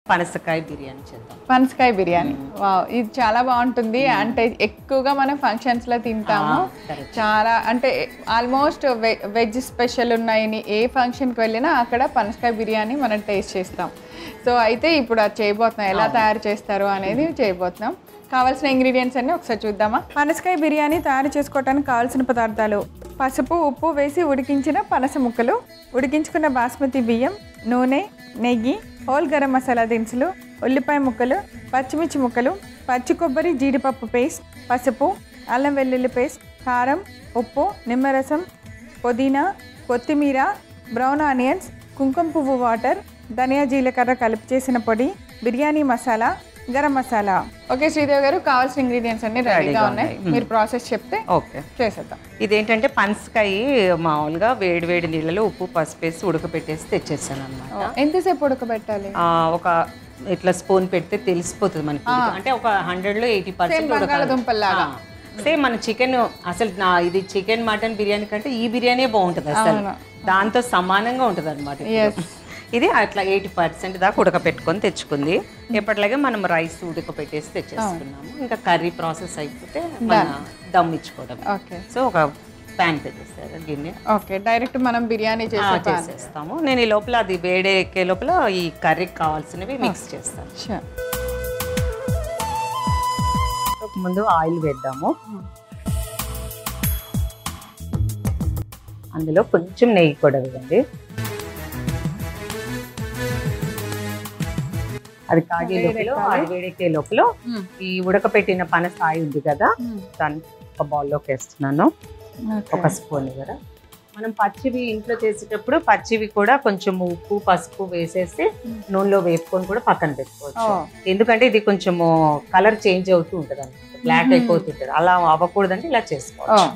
పనసకాయ బిర్యానీ చేద్దాం. పనసకాయ బిర్యానీ, వావ్, ఇది చాలా బాగుంటుంది. అంటే ఎక్కువగా మనం ఫంక్షన్స్లో తింటాము. చాలా అంటే ఆల్మోస్ట్ వెజ్ స్పెషల్ ఉన్నాయని ఏ ఫంక్షన్కి వెళ్ళినా అక్కడ పనసకాయ బిర్యానీ మనం టేస్ట్ చేస్తాం. సో అయితే ఇప్పుడు అది చేయబోతున్నాం, ఎలా తయారు చేస్తారు అనేది చేయబోతున్నాం. కావాల్సిన ఇంగ్రీడియంట్స్ అన్నీ ఒకసారి చూద్దామా. పనసకాయ బిర్యానీ తయారు చేసుకోవడానికి కావాల్సిన పదార్థాలు: పసుపు, ఉప్పు వేసి ఉడికించిన పనస ముక్కలు, ఉడికించుకున్న బాస్మతి బియ్యం, నూనె, నెయ్యి, హోల్ గరం మసాలా దినుసులు, ఉల్లిపాయ ముక్కలు, పచ్చిమిర్చి ముక్కలు, పచ్చి కొబ్బరి జీడిపప్పు పేస్ట్, పసుపు, అల్లం వెల్లుల్లి పేస్ట్, కారం, ఉప్పు, నిమ్మరసం, పుదీనా, కొత్తిమీర, బ్రౌన్ ఆనియన్స్, కుంకుమ పువ్వు వాటర్, ధనియా జీలకర్ర కలిపి చేసిన పొడి, బిర్యానీ మసాలా, గరం మసాలా. ఓకే శ్రీదేవి గారు, కావాల్సిన ఇంగ్రీడియంట్స్ అన్ని రెడీగా ఉన్నాయి. మీరు ప్రాసెస్ చెప్తే ఓకే చేసేద్దాం. ఇదేంటంటే పనసకాయ మామూలుగా వేడి వేడి నీళ్ళలో ఉప్పు పసుపు వేసి ఉడకపెట్టేసి తెచ్చేసాను అనమాట. ఎంతసేపు ఉడకబెట్టాలి? ఒక ఇట్లా స్పూన్ పెడితే తెలిసిపోతుంది మనకి. అంటే ఒక 100లో 80% బంగాళదుంపల్లాగా. సేమ్ మన చికెన్, అసలు ఇది చికెన్ మటన్ బిర్యానీ కంటే ఈ బిర్యానీ బాగుంటుంది, అసలు దాంతో సమానంగా ఉంటుంది అనమాట. ఇది అట్లా 80% దాకా ఉడకపెట్టుకొని తెచ్చుకుంది. ఎప్పటిలాగే మనం రైస్ ఉడకపెట్టేసి తెచ్చేసుకున్నాము. ఇంకా కర్రీ ప్రాసెస్ అయిపోతే దమ్ ఇచ్చుకోవడం. సో ఒక ప్యాన్ పెట్టేస్తారు, గిన్నె. ఓకే, డైరెక్ట్ మనం బిర్యానీ చేసేస్తాము. నేను ఈ లోపల అది వేడే ఎక్కే లోపల ఈ కర్రీకి కావాల్సినవి మిక్స్ చేస్తాను. ముందు ఆయిల్ వేద్దాము. అందులో కొంచెం నెయ్యి కూడా వేయండి. అది కాగే లోపల, అది వేడెక్కే లోపల ఈ ఉడకపెట్టిన పనసకాయ ఉంది కదా, దాన్ని ఒక బౌల్లోకి వేస్తున్నాను. ఒక స్పూన్ కూడా. మనం పచ్చివి ఇంట్లో చేసేటప్పుడు పచ్చివి కూడా కొంచెం ఉప్పు పసుపు వేసేసి నూనెలో వేపుకొని కూడా పక్కన పెట్టుకోవచ్చు. ఎందుకంటే ఇది కొంచెము కలర్ చేంజ్ అవుతూ ఉంటుంది అన్నమాట, బ్లాక్ అయిపోతుంటుంది. అలా అవ్వకూడదంటే ఇలా చేసుకోవచ్చు.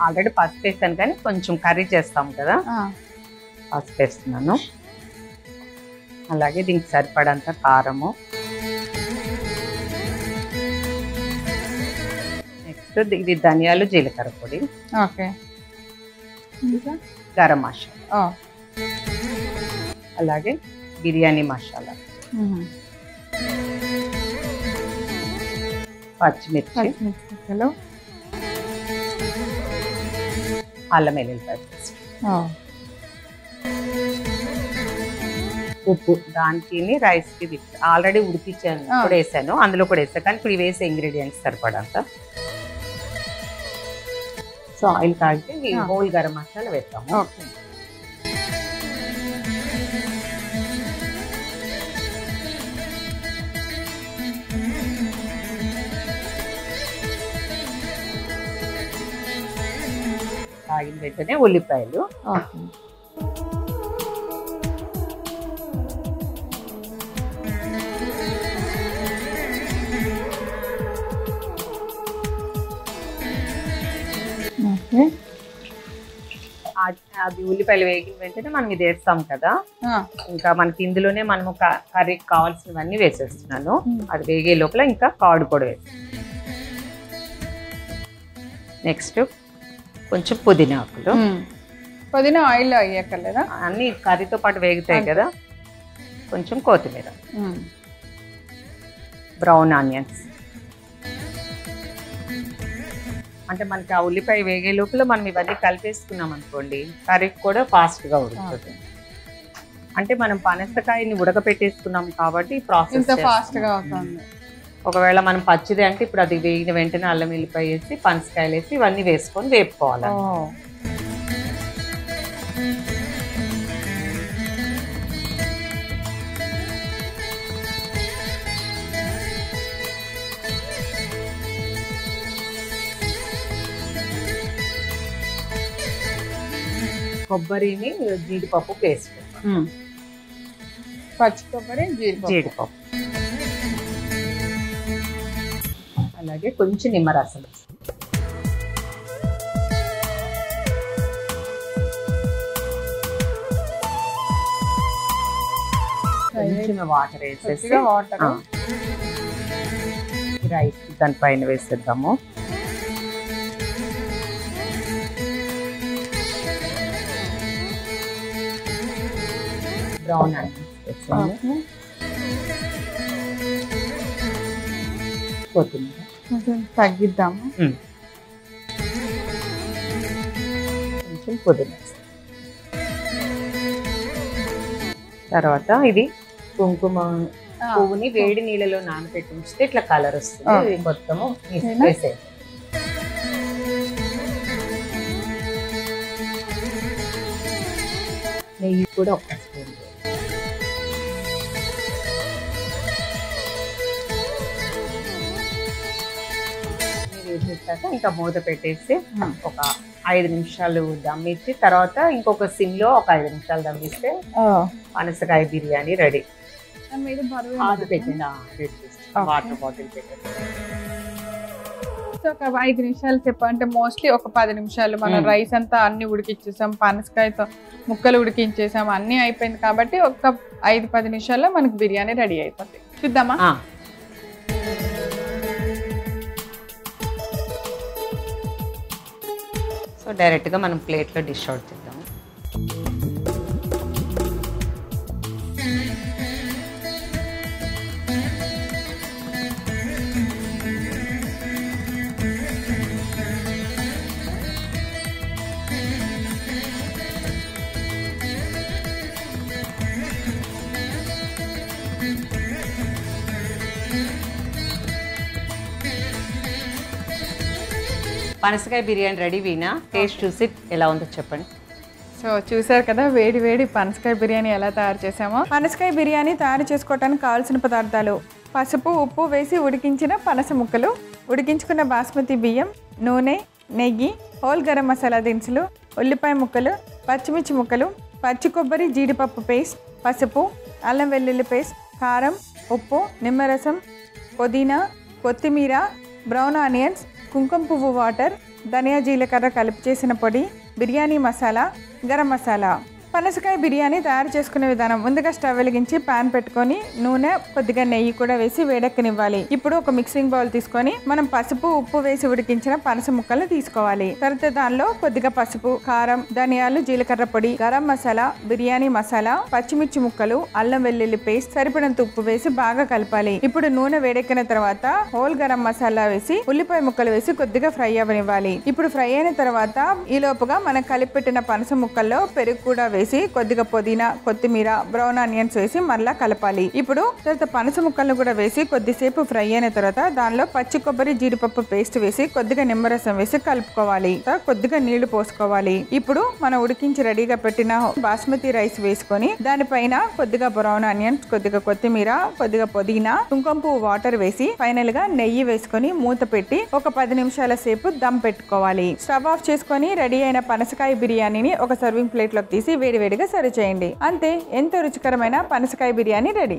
ఆల్రెడీ పసుపు వేస్తాను, కానీ కొంచెం కర్రీ చేస్తాం కదా, పసుపు వేస్తున్నాను. అలాగే దీనికి సరిపడంత కారము. నెక్స్ట్ ఇది ధనియాలు జీలకర్ర పొడి, గరం మసాలా, అలాగే బిర్యానీ మసాలా, పచ్చిమిర్చి, అల్లం వెల్లుల్లిపాయ పేస్ట్, ఉప్పు. దానికి రైస్కి ఆల్రెడీ ఉడికించాను, కూడా వేసాను, అందులో కూడా వేసాను, కానీ ఇప్పుడు వేసే ఇంగ్రీడియంట్స్ సరిపడంత. సో ఆయిల్ తాగితే ఈ హోల్ గరం మసాలా వేస్తాము. తాగిన వెంటనే ఉల్లిపాయలు, అది ఉల్లిపాయలు వేగిన వెంటనే మనం ఇది వేస్తాం కదా, ఇంకా మనకి ఇందులోనే మనము కర్రీకి కావాల్సినవన్నీ వేసేస్తున్నాను. అది వేగే లోపల ఇంకా కర్డ్ కూడా వేస్తాను. నెక్స్ట్ కొంచెం పుదీనా ఆకులు. పుదీనా ఆయిల్ అయ్యాకలేదా, అన్ని కర్రీతో పాటు వేగుతాయి కదా. కొంచెం కొత్తిమీర, బ్రౌన్ ఆనియన్స్. అంటే మనకి ఆ ఉల్లిపాయ వేగే లోపల మనం ఇవన్నీ కలిపేసుకున్నాం అనుకోండి, కర్రీకి కూడా ఫాస్ట్గా ఉడుకుతుంది. అంటే మనం పనసకాయని ఉడకపెట్టేసుకున్నాం కాబట్టి ప్రాసెస్ ఫాస్ట్గా అవుతుంది. ఒకవేళ మనం పచ్చిది అంటే ఇప్పుడు అది వేగిన వెంటనే అల్లం వెల్లిపాయ వేసి పనసకాయలు వేసి ఇవన్నీ వేసుకొని వేపుకోవాలి. కొబ్బరిని జీడిపప్పు పేస్ట్, పచ్చి కొబ్బరి జీడిపప్పు, అలాగే కొంచెం నిమ్మరసం, కొంచెం వాటర్ వేసేసి రైస్ దానిపైన వేసేద్దాము. బ్రౌన్ ఆనియన్స్ పెట్టేసాను. కొత్తిమీర కొంచెం తగ్గిద్దాము. కొంచెం పుదీనా. తర్వాత ఇది కుంకుమ పువ్వుని వేడి నీళ్ళలో నానబెట్టి ఉంచితే ఇట్లా కలర్ వస్తుంది. ఇది మొత్తము వేసేది. నెయ్యి కూడా ఒక స్పూన్ వేసేసాక ఇంకా మూత పెట్టేసి ఒక 5 నిమిషాలు దమ్మిచ్చి తర్వాత ఇంకొక సిమ్ లో ఒక 5 నిమిషాలు దమ్మిస్తే పనసకాయ బిర్యానీ రెడీ. అది పెట్టిన వాటర్ బాటిల్ పెట్టేసి ఒక 5 నిమిషాలు సేపు అంటే మోస్ట్లీ ఒక 10 నిమిషాలు మనం రైస్ అంతా అన్ని ఉడికించేసాం, పనసకాయతో ముక్కలు ఉడికించేసాం, అన్ని అయిపోయింది కాబట్టి ఒక 5-10 నిమిషాల్లో మనకు బిర్యానీ రెడీ అయిపోతుంది. చూద్దామా? సో డైరెక్ట్ గా మనం ప్లేట్ లో డిష్ అవుట్ చేద్దాం. పనసకాయ బిర్యానీ రెడీ. వీణా టేస్ట్ చూసి ఎలా ఉందో చెప్పండి. సో చూసారు కదా వేడి వేడి పనసకాయ బిర్యానీ ఎలా తయారు చేసామో. పనసకాయ బిర్యానీ తయారు చేసుకోవడానికి కావాల్సిన పదార్థాలు: పసుపు, ఉప్పు వేసి ఉడికించిన పనస ముక్కలు, ఉడికించుకున్న బాస్మతి బియ్యం, నూనె, నెయ్యి, హోల్ గరం మసాలా దినుసులు, ఉల్లిపాయ ముక్కలు, పచ్చిమిర్చి ముక్కలు, పచ్చి కొబ్బరి జీడిపప్పు పేస్ట్, పసుపు, అల్లం వెల్లుల్లి పేస్ట్, కారం, ఉప్పు, నిమ్మరసం, పుదీనా, కొత్తిమీర, బ్రౌన్ ఆనియన్స్, కుంకుమ పువ్వు వాటర్, ధనియా జీలకర్ర కలిపి చేసిన పొడి, బిర్యానీ మసాలా, గరం మసాలా. పనసకాయ బిర్యానీ తయారు చేసుకునే విధానం: ముందుగా స్టవ్ వెలిగించి పాన్ పెట్టుకొని నూనె, కొద్దిగా నెయ్యి కూడా వేసి వేడెక్కనివ్వాలి. ఇప్పుడు ఒక మిక్సింగ్ బౌల్ తీసుకొని మనం పసుపు, ఉప్పు వేసి ఉడికించిన పనస ముక్కలు తీసుకోవాలి. తర్వాత దానిలో కొద్దిగా పసుపు, కారం, ధనియాలు, జీలకర్ర పొడి, గరం మసాలా, బిర్యానీ మసాలా, పచ్చిమిర్చి ముక్కలు, అల్లం వెల్లుల్లి పేస్ట్, సరిపడినంత ఉప్పు వేసి బాగా కలపాలి. ఇప్పుడు నూనె వేడెక్కిన తర్వాత హోల్ గరం మసాలా వేసి ఉల్లిపాయ ముక్కలు వేసి కొద్దిగా ఫ్రై అవ్వనివ్వాలి. ఇప్పుడు ఫ్రై అయిన తర్వాత ఈ లోపుగా మనం కలిపి పెట్టిన పనస ముక్కల్లో పెరుగు కూడా వేసి కొద్దిగా పుదీనా, కొత్తిమీర, బ్రౌన్ ఆనియన్స్ వేసి మరలా కలపాలి. ఇప్పుడు తర్వాత పనస ముక్కలను కూడా వేసి కొద్దిసేపు ఫ్రై అయిన తర్వాత దానిలో పచ్చి కొబ్బరి జీడిపప్పు పేస్ట్ వేసి కొద్దిగా నిమ్మరసం వేసి కలుపుకోవాలి. కొద్దిగా నీళ్లు పోసుకోవాలి. ఇప్పుడు మనం ఉడికించి రెడీగా పెట్టిన బాస్మతి రైస్ వేసుకొని దానిపైన కొద్దిగా బ్రౌన్ ఆనియన్స్, కొద్దిగా కొత్తిమీర, కొద్దిగా పుదీనా, కుంకుమ పువ్వు వాటర్ వేసి ఫైనల్ గా నెయ్యి వేసుకొని మూత పెట్టి ఒక 10 నిమిషాల సేపు దమ్ పెట్టుకోవాలి. స్టవ్ ఆఫ్ చేసుకొని రెడీ అయిన పనసకాయ బిర్యానీని ఒక సర్వింగ్ ప్లేట్ లోకి తీసి వేడివేడిగా సర్వ్ చేయండి. అంతే, ఎంతో రుచికరమైన పనసకాయ బిర్యానీ రెడీ.